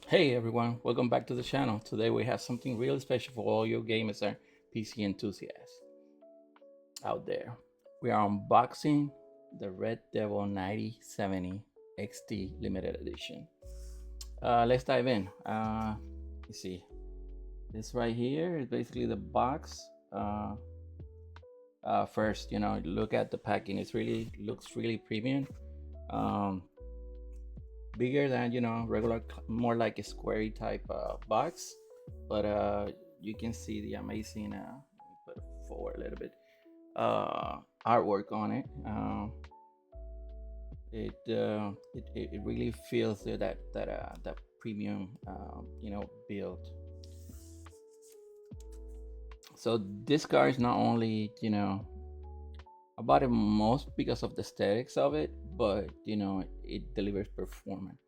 Hey everyone, welcome back to the channel. Today we have something really special for all you gamers and PC enthusiasts out there. We are unboxing the Red Devil 9070 XT limited edition. Let's dive in. You see, this right here is basically the box. First, look at the packing. It's really looks really premium. Um, Bigger than regular, more like a squarey type box, but you can see the amazing put it forward a little bit, artwork on it. It really feels that premium build. So this car is not only I bought it most because of the aesthetics of it, but it delivers performance.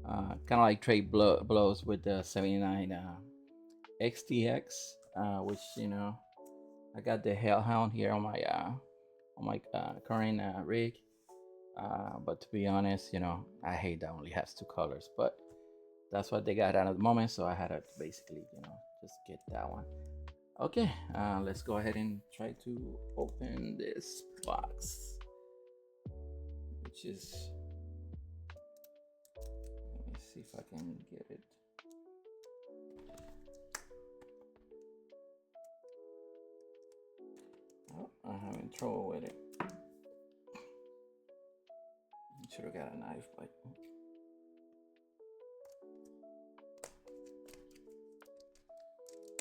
Kind of like trade blows with the 79 XTX, which I got the Hellhound here on my current rig. But to be honest, I hate that only has two colors, but that's what they got at the moment, so I had to basically just get that one. Okay, let's go ahead and try to open this box, which is, let me see if I can get it. Oh, I'm having trouble with it. Should have got a knife, but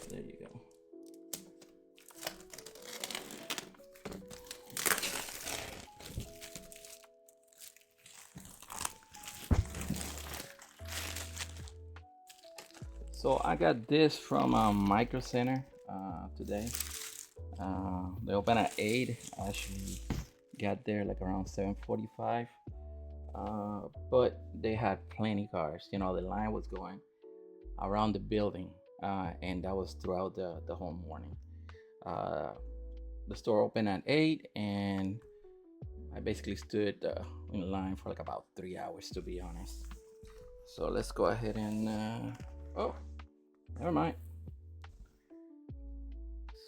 there you go. So I got this from Micro Center today. They open at 8. I actually got there like around 7:45. But they had plenty cars. The line was going around the building, and that was throughout the whole morning. Uh, the store opened at 8, and I basically stood in line for like about 3 hours, to be honest. So let's go ahead and oh, never mind.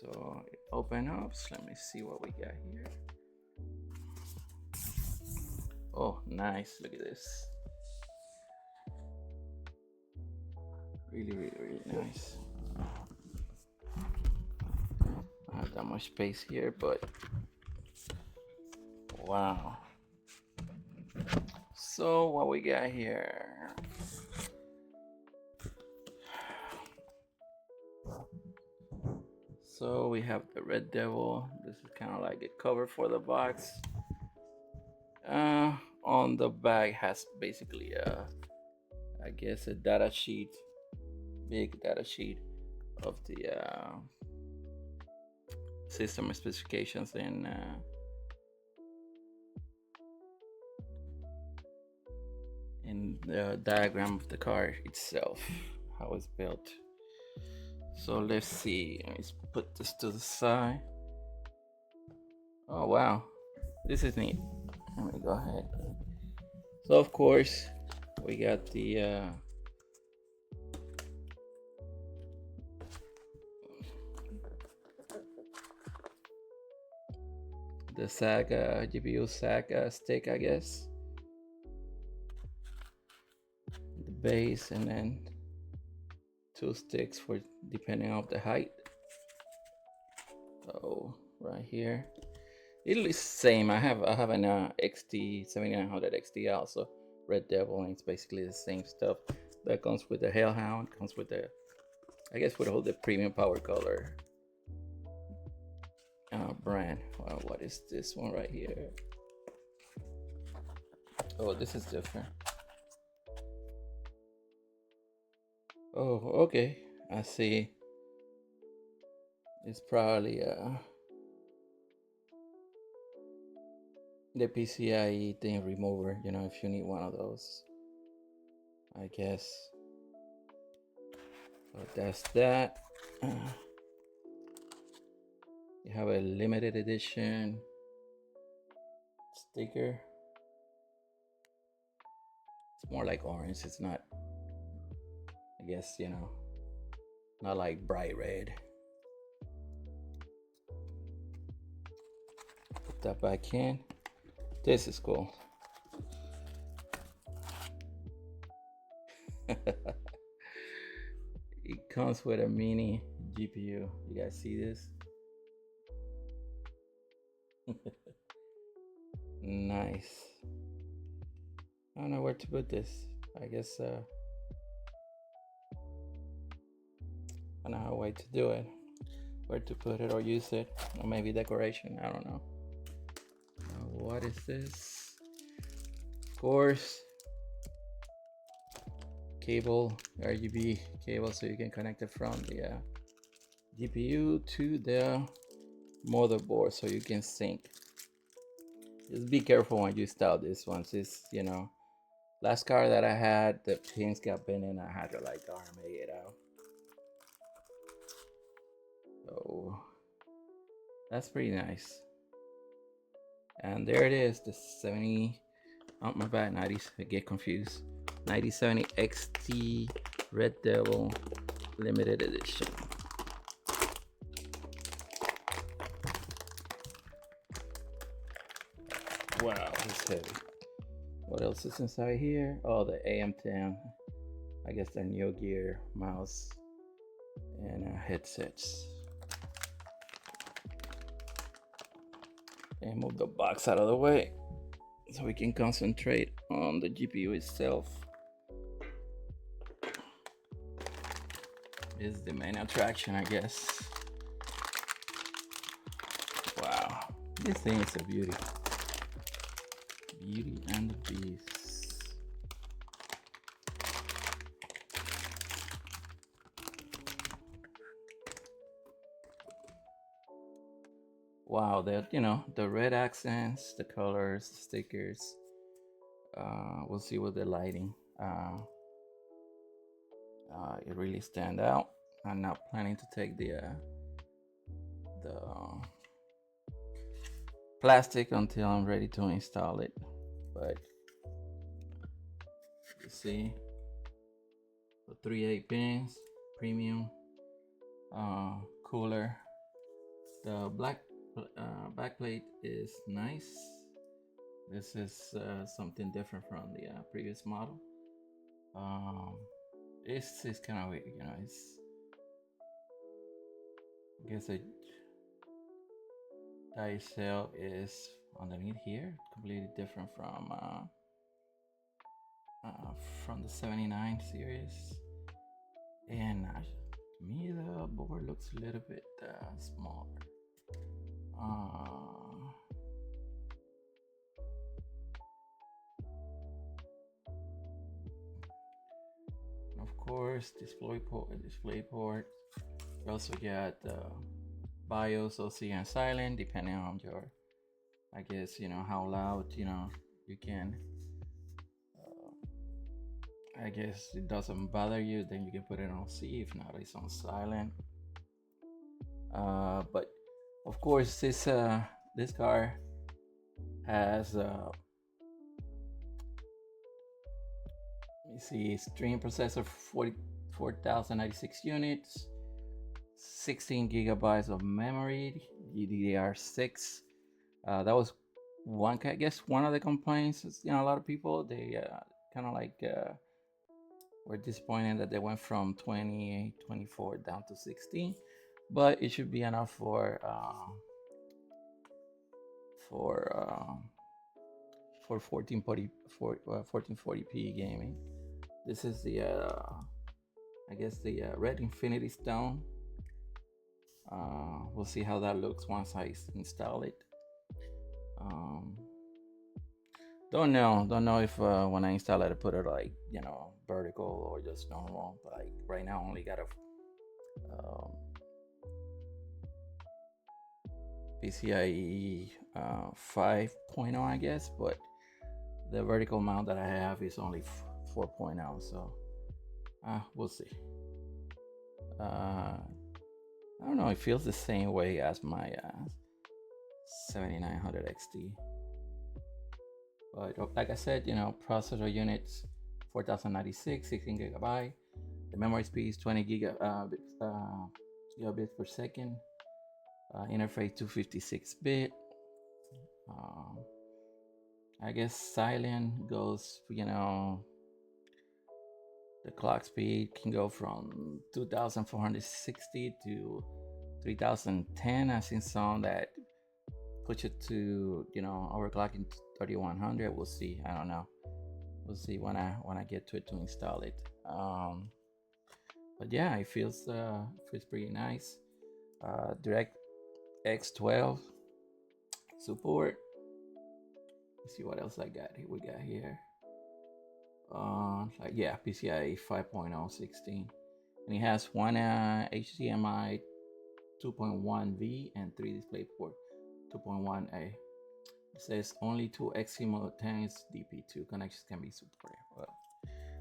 So it open up. So let me see what we got here. Oh, nice. Look at this. Really, really, really nice. I have that much space here, but wow. So what we got here? So we have the Red Devil. This is kind of like a cover for the box. On the back has basically I guess a data sheet, big data sheet of the system specifications and the diagram of the car itself, how it's built. So let's see. Let's put this to the side. Oh wow, this is neat. Let me go ahead. So of course we got the SAG GPU SAG stick, I guess, the base, and then two sticks for depending on the height. So right here, it'll be same. I have an XT 7900 XT also, Red Devil, and it's basically the same stuff that comes with the Hellhound. Comes with the, I guess, with all the premium power color brand. Wow, what is this one right here? Oh, this is different. Oh, okay. I see. It's probably the PCIe thing remover, if you need one of those, I guess. So that's that. You have a limited edition sticker. It's more like orange. It's not I guess, not like bright red. Put that back in. This is cool. It comes with a mini GPU. You guys see this? Nice. I don't know where to put this. I guess I don't know how way to do it. Where to put it or use it. Or maybe decoration. I don't know. What is this? Of course, cable, RGB cable, so you can connect it from the GPU to the motherboard so you can sync. Just be careful when you install this one. It's, last car that I had, the pins got bent in. I had to like arm it out. So that's pretty nice. And there it is, the 70, oh my bad, 90s, I get confused. 9070 XT Red Devil limited edition. Wow, it's heavy. What else is inside here? Oh, the AM10. I guess the Neo Gear mouse and headsets. And move the box out of the way so we can concentrate on the GPU itself. This is the main attraction, I guess. Wow, this thing is a beauty. Beauty and the Beast. Wow, the red accents, the colors, the stickers. We'll see with the lighting. It really stand out. I'm not planning to take the plastic until I'm ready to install it. But you see the 3/8 pins, premium cooler. The black backplate is nice. This is something different from the previous model. It's kind of weird, it's, I guess the die cell is underneath here, completely different from the 79 series. And to me, the board looks a little bit smaller. Of course, display port. We also got BIOS, OC, and silent, depending on your, I guess, how loud, you can. I guess it doesn't bother you, then you can put it on C. If not, it's on silent. But of course, this car has you see, stream processor, 44,096 units, 16 gigabytes of memory, DDR6. That was one of the complaints. A lot of people, they kind of like were disappointed that they went from 28, 24 down to 16, but it should be enough for 1440p gaming. This is the I guess the red Infinity Stone. We'll see how that looks once I install it. Don't know if when I install it I put it like vertical or just normal. But like right now I only got a PCIe 5.0, I guess, but the vertical mount that I have is only 4.0, so we'll see. I don't know, it feels the same way as my 7900 XT, but like I said, processor units 4096, 16 gigabyte, The memory speed is 20 gigabits per second. Interface 256-bit. I guess silent goes, the clock speed can go from 2460 to 3010. I've seen some that push it to, overclocking to 3100. We'll see. I don't know. We'll see when I get to it to install it. But yeah, it feels pretty nice. Direct X12 support. Let's see what else we got here. Yeah, PCIe 5.0 16, and it has one HDMI 2.1V and 3 DisplayPort 2.1A. It says only 2 simultaneous DP2 connections can be supported. Well,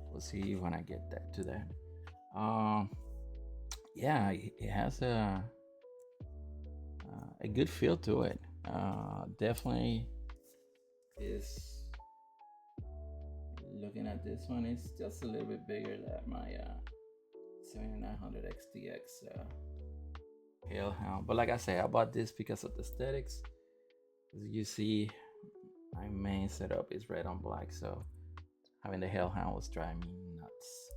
we'll see when I get to that. Yeah, it has a good feel to it. Definitely is. Looking at this one, it's just a little bit bigger than my 7900 XTX Hellhound. But like I say, I bought this because of the aesthetics. As you see, my main setup is red on black, so having the Hellhound was driving me nuts.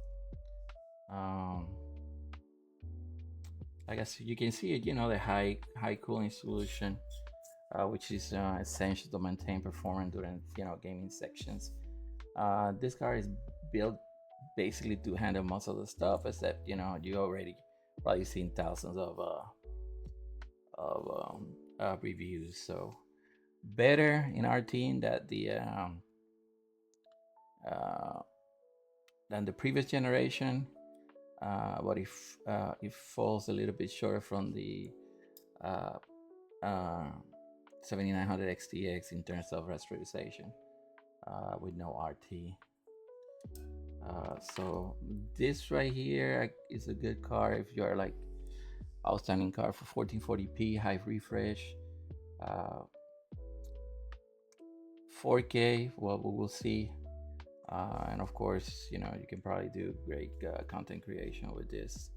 Like I said, you can see it, the high cooling solution, which is essential to maintain performance during gaming sections. This car is built basically to handle most of the stuff, except you already probably seen thousands of reviews. So better in our team that than the previous generation, but if it falls a little bit short from the 7900 XTX in terms of rasterization. With no RT. So this right here is a good car if you're like outstanding car for 1440p high refresh, 4K. Well, we will see. And of course, you can probably do great content creation with this.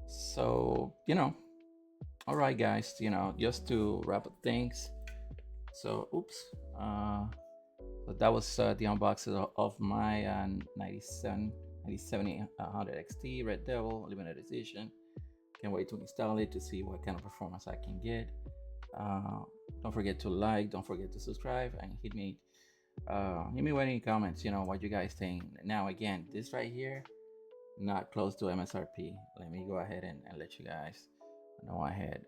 So all right, guys, just to wrap up things. So, so that was the unboxing of my 9700 XT Red Devil limited edition. Can't wait to install it to see what kind of performance I can get. Don't forget to like, don't forget to subscribe, and hit me with any comments. What you guys think. Now, again, this right here, not close to MSRP. Let me go ahead and let you guys know ahead.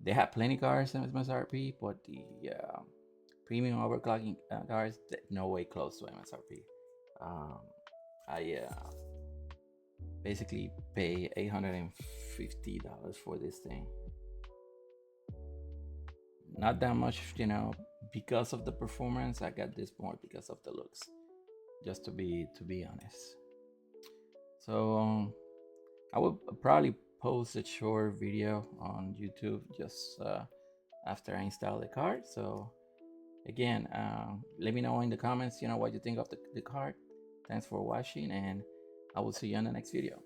They have plenty cars in MSRP, but the premium overclocking cars, no way close to MSRP. I basically pay $850 for this thing. Not that much, because of the performance. I got this more because of the looks, just to be honest. So I will probably post a short video on YouTube just after I install the card. So again, let me know in the comments, what you think of the card. Thanks for watching, and I will see you in the next video.